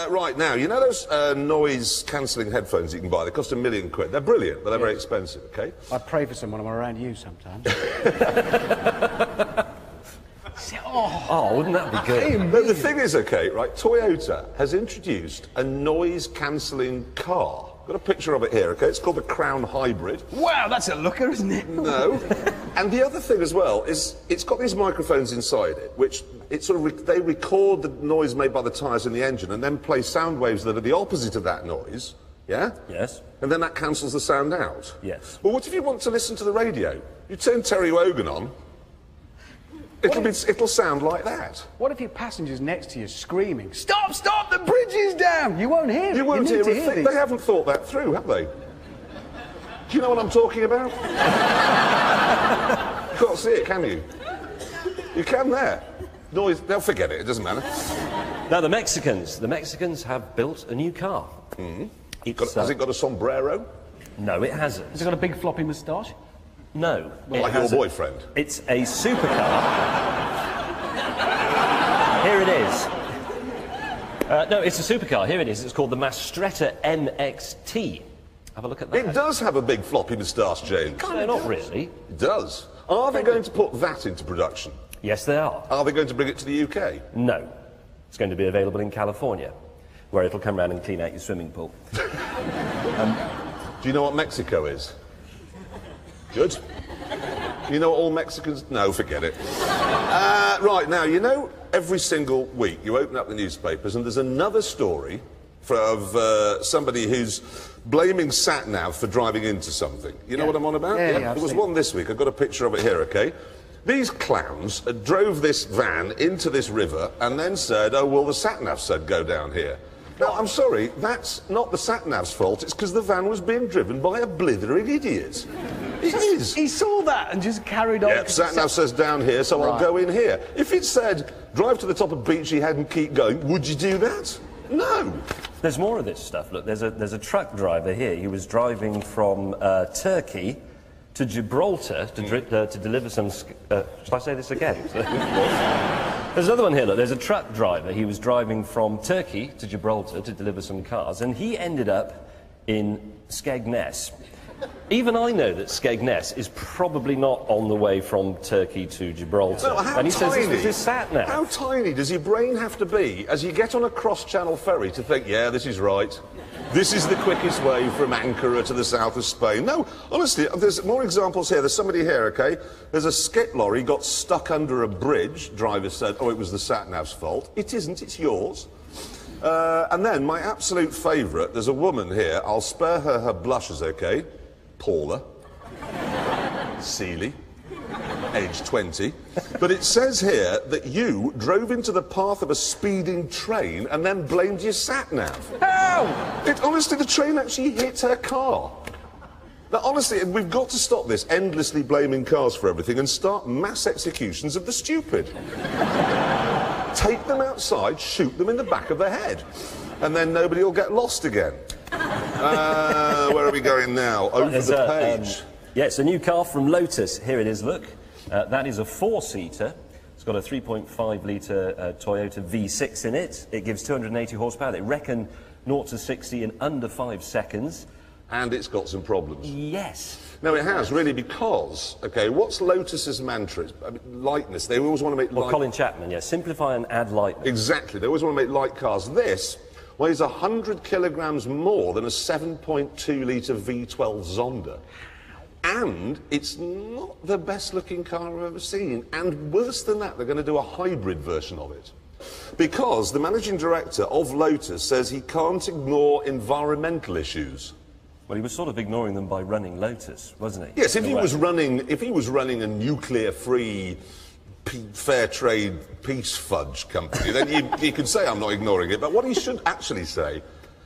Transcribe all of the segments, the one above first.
Right, now, you know those noise-cancelling headphones you can buy? They cost £1 million. They're brilliant, but they're very expensive, OK? I pray for someone when I'm around you sometimes. Oh, wouldn't that be good? But the thing is, OK, right, Toyota has introduced a noise-cancelling car. Got a picture of it here, OK? It's called the Crown Hybrid. Wow, that's a looker, isn't it? No. And the other thing as well is it's got these microphones inside it, which they record the noise made by the tyres in the engine and then play sound waves that are the opposite of that noise, yeah? Yes. And then that cancels the sound out. Yes. Well, what if you want to listen to the radio? You turn Terry Wogan on, it'll sound like that. What if your passenger's next to you screaming, "Stop, stop, the bridge is down"? You won't hear it. You won't hear a thing. these. They haven't thought that through, have they? Do you know what I'm talking about? You can't see it, can you? You can there. Noise, they'll forget it, it doesn't matter. Now, the Mexicans have built a new car. Has it got a sombrero? No, it hasn't. Has it got a big floppy moustache? No. Like your boyfriend? It's a supercar. Here it is. No, it's a supercar. Here it is. It's called the Mastretta MXT. Have a look at that. It does have a big floppy moustache, James. No, not really. It does. Are they going to put that into production? Yes, they are. Are they going to bring it to the UK? No. It's going to be available in California, where it'll come round and clean out your swimming pool. Do you know what Mexico is? Good. You know what all Mexicans... No, forget it. Right, now, you know, every single week you open up the newspapers and there's another story of somebody who's blaming sat-nav for driving into something. You know what I'm on about? Yeah, There was one this week. I've got a picture of it here, OK? These clowns drove this van into this river and then said, oh, well, the sat-nav said go down here. Now, I'm sorry, that's not the sat-nav's fault. It's because the van was being driven by a blithering idiot. It is. He saw that and just carried on. Yep, sat-nav says down here, so I'll go in here. If it said, drive to the top of Beachy Head and keep going, would you do that? No. There's more of this stuff. Look, there's a truck driver here. He was driving from Turkey to Gibraltar to deliver some... shall I say this again? There's another one here, look. There's a truck driver. He was driving from Turkey to Gibraltar to deliver some cars, and he ended up in Skegness. Even I know that Skegness is probably not on the way from Turkey to Gibraltar. No, and he says this was his sat-nav. How tiny does your brain have to be as you get on a cross-channel ferry to think, yeah, this is right. This is the quickest way from Ankara to the south of Spain. No, honestly, there's more examples here. There's somebody here, OK? There's a skip lorry got stuck under a bridge. Driver said, oh, it was the sat-nav's fault. It isn't, it's yours. And then, my absolute favourite, there's a woman here. I'll spare her blushes, OK? Paula. Seeley. Age 20. But it says here that you drove into the path of a speeding train and then blamed your sat-nav. How? Honestly, the train actually hit her car. Now, honestly, we've got to stop this endlessly blaming cars for everything and start mass executions of the stupid. Take them outside, shoot them in the back of the head, and then nobody will get lost again. Where are we going now? Over the page. Yeah, it's a new car from Lotus. Here it is, look. That is a four-seater. It's got a 3.5-litre Toyota V6 in it. It gives 280 horsepower. They reckon 0 to 60 in under 5 seconds. And it's got some problems. Yes. No, it has, really, because, OK, what's Lotus's mantra? I mean, lightness. They always want to make light... Well, Colin Chapman, yeah. Simplify and add lightness. Exactly. They always want to make light cars. This weighs 100 kilograms more than a 7.2-litre V12 Zonda. And it's not the best-looking car I've ever seen. And worse than that, they're going to do a hybrid version of it. Because the managing director of Lotus says he can't ignore environmental issues. Well, he was sort of ignoring them by running Lotus, wasn't he? Yes, if he was running a nuclear-free, fair trade peace fudge company, then you could say I'm not ignoring it. But what he should actually say...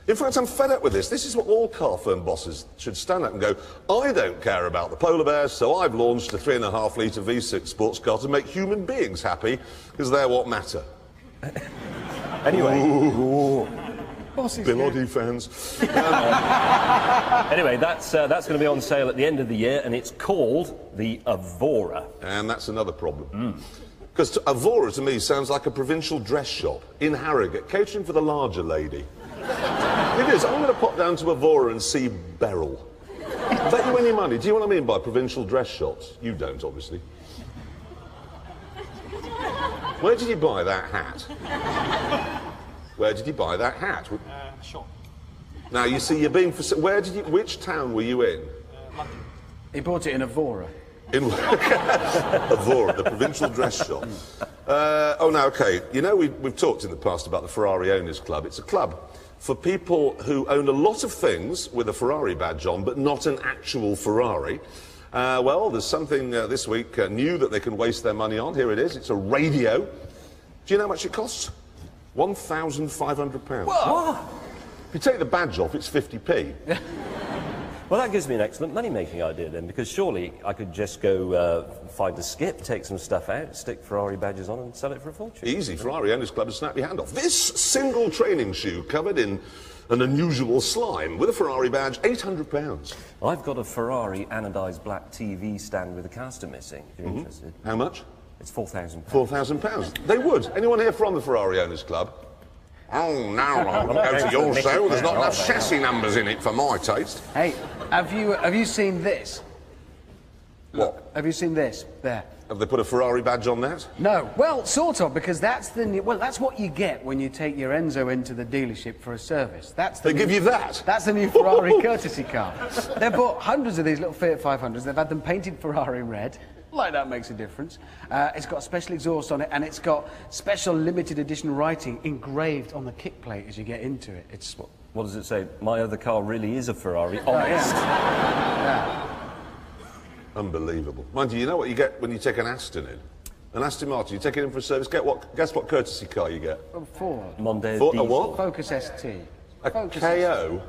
In fact, I'm fed up with this. This is what all car firm bosses should stand up and go, I don't care about the polar bears, so I've launched a 3.5-litre V6 sports car to make human beings happy, because they're what matter. Anyway... Bill Oddie fans. Anyway, that's going to be on sale at the end of the year, and it's called the Avora. And that's another problem. Because Avora to me sounds like a provincial dress shop in Harrogate, catering for the larger lady. It is. I'm going to pop down to Avora and see Beryl. Bet you any money. Do you know what I mean by provincial dress shops? You don't, obviously. Where did you buy that hat? Where did you buy that hat? Shop. Now, you see, you're being... Which town were you in? London. He bought it in Avora. In Avora, the provincial dress shop. Oh, no, OK. You know, we've talked in the past about the Ferrari Owners Club. It's a club for people who own a lot of things with a Ferrari badge on, but not an actual Ferrari. Well, there's something this week new that they can waste their money on. Here it is. It's a radio. Do you know how much it costs? £1,500. What? If you take the badge off, it's 50p. Well, that gives me an excellent money-making idea then, because surely I could just go find a skip, take some stuff out, stick Ferrari badges on and sell it for a fortune. Easy. Ferrari Owners Club and snap your hand off. This single training shoe covered in an unusual slime with a Ferrari badge, £800. I've got a Ferrari anodised black TV stand with a caster missing, if you're interested. How much? It's £4,000. £4,000. They would. Anyone here from the Ferrari Owners Club? Oh, no, I won't go to your sale. There's not enough chassis numbers in it for my taste. Hey, have you seen this? What? Have you seen this? There. Have they put a Ferrari badge on that? No. Well, sort of, because that's the new, well, that's what you get when you take your Enzo into the dealership for a service. That's the They give you that? That's the new Ferrari courtesy car. They've bought hundreds of these little Fiat 500s. They've had them painted Ferrari red. Like that makes a difference. It's got a special exhaust on it, and it's got special limited edition writing engraved on the kick plate as you get into it. It's What does it say? My other car really is a Ferrari. Honest. yeah. Unbelievable. Mind you, you know what you get when you take an Aston in? An Aston Martin, you take it in for a service, guess what courtesy car you get? A Ford. Mondeo For a diesel. what? Focus ST. A Focus KO?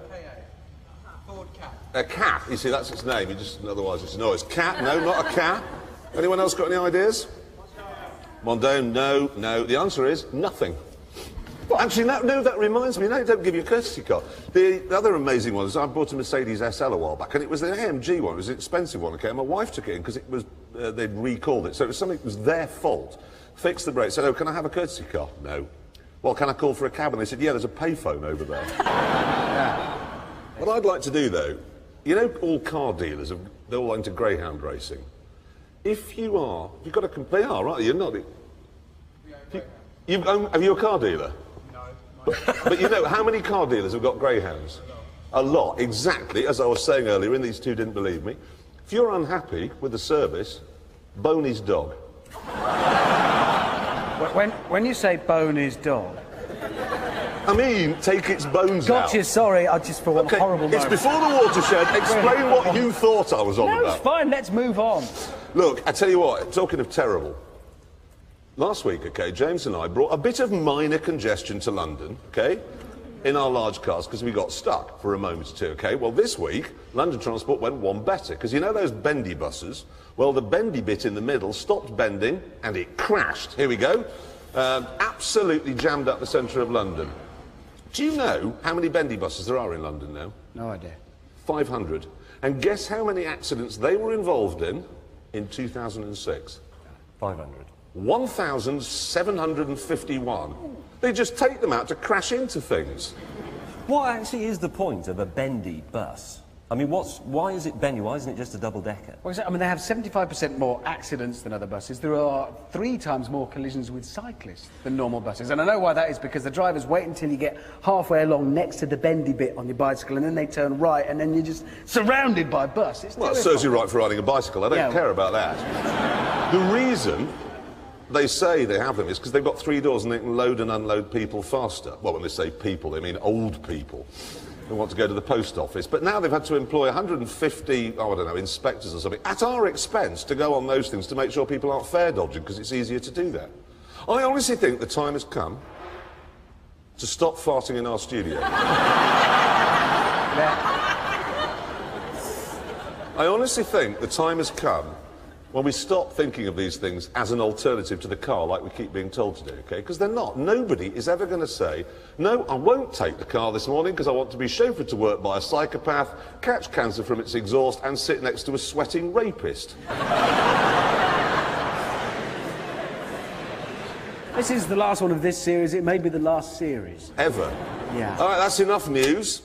Ford Cap. A cat. You see, that's its name. You just, otherwise it's no, it's cat. No, not a cat. Anyone else got any ideas? Mondeo, no. The answer is nothing. Well, actually, no, that reminds me. No, they don't give you a courtesy car. The other amazing one is I bought a Mercedes SL a while back, and it was an AMG one. It was an expensive one. Okay, my wife took it in because it was they'd recalled it, so it was something that was their fault. Fixed the brakes. Said, "Oh, can I have a courtesy car?" No. Well, can I call for a cab? And they said, "Yeah, there's a payphone over there." What I'd like to do, though, you know, all car dealers they're all into greyhound racing. If you've got a complaint, right? You're not. Have you a car dealer? But you know, how many car dealers have got greyhounds? A lot, exactly, as I was saying earlier, and these two didn't believe me. If you're unhappy with the service, bone his dog. When you say bone his dog... I mean, take its bones out. Gotcha, sorry, I just for one horrible moment. It's before the watershed. Explain what you thought I was on about. No, it's fine, let's move on. Look, I tell you what, talking of terrible, last week, okay, James and I brought a bit of minor congestion to London, okay, in our large cars because we got stuck for a moment or two, okay? Well, this week, London Transport went one better because you know those bendy buses? Well, the bendy bit in the middle stopped bending and it crashed. Here we go. Absolutely jammed up the centre of London. Do you know how many bendy buses there are in London now? No idea. 500. And guess how many accidents they were involved in 2006? 500. 1,751. They just take them out to crash into things. What actually is the point of a bendy bus? I mean, why is it bendy? Why isn't it just a double-decker? Well, I mean, they have 75% more accidents than other buses. There are 3 times more collisions with cyclists than normal buses. And I know why that is, because the drivers wait until you get halfway along next to the bendy bit on your bicycle, and then they turn right, and then you're just surrounded by bus. It's well, it serves you right for riding a bicycle. I don't care about that. The reason they say they have them is because they've got 3 doors and they can load and unload people faster. Well, when they say people, they mean old people who want to go to the post office. But now they've had to employ 150, I don't know, inspectors or something, at our expense to go on those things to make sure people aren't fare dodging, because it's easier to do that. I honestly think the time has come to stop farting in our studio. I honestly think the time has come when we stop thinking of these things as an alternative to the car like we keep being told to do, okay? Because they're not. Nobody is ever going to say, no, I won't take the car this morning because I want to be chauffeured to work by a psychopath, catch cancer from its exhaust and sit next to a sweating rapist. This is the last one of this series. It may be the last series. Ever. Yeah. All right, that's enough news.